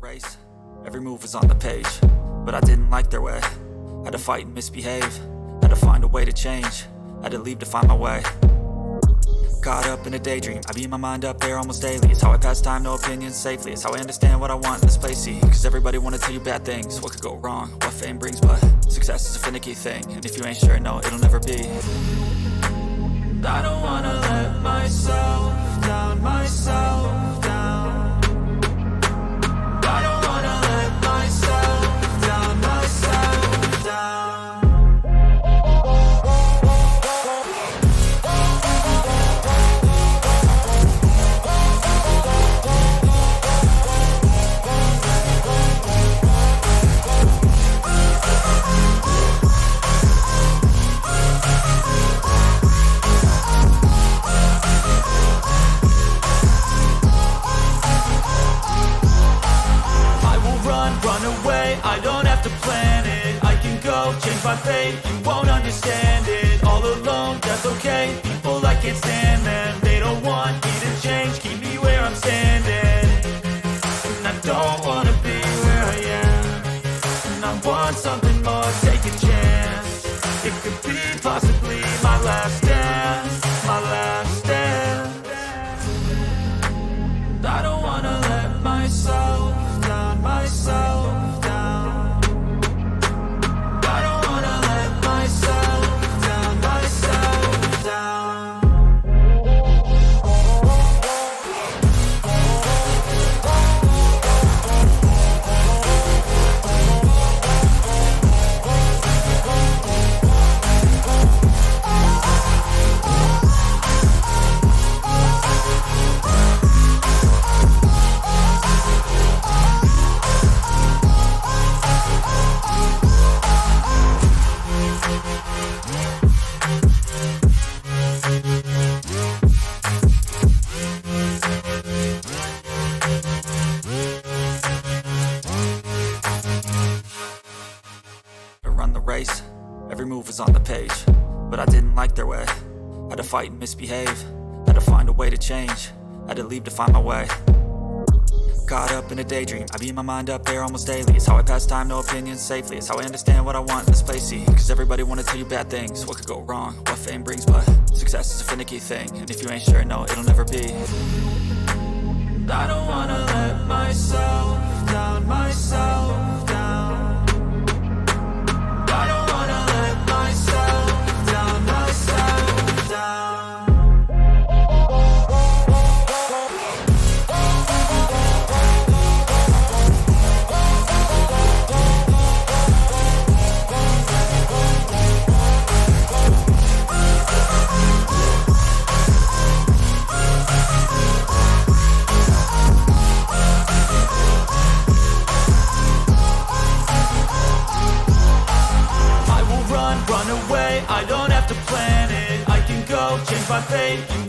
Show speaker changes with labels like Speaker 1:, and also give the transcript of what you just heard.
Speaker 1: race, every move was on the page, but I didn't like their way. Had to fight and misbehave, had to find a way to change, had to leave to find my way. Caught up in a daydream, I beat my mind up there almost daily. It's how I pass time, no opinions safely. It's how I understand what I want in this place, see. Cause everybody wanna tell you bad things, what could go wrong, what fame brings. But success is a finicky thing, and if you ain't sure, no, it'll never be. I don't wanna let myself down, myself down. I don't wanna let myself down, myself down. I don't have to plan it, I can go change my fate. You won't understand it, all alone, that's okay. People, I can't stand them, they don't want me to change. Keep me where I'm standing, and I don't wanna be where I am. And I want something more, take a chance. It could be possibly my last dance, my last dance. I don't wanna let myself down, myself down. Race, every move was on the page, but I didn't like their way. Had to fight and misbehave, had to find a way to change, had to leave to find my way. Caught up in a daydream, I beat my mind up there almost daily. It's how I pass time, no opinions safely. It's how I understand what I want in this place, see. Cause everybody wanna tell you bad things, what could go wrong, what fame brings. But success is a finicky thing, and if you ain't sure, no, it'll never be. I don't wanna let myself down, myself down. I don't wanna let myself down, myself down. Run away, I don't have to plan it, I can go change my fate. You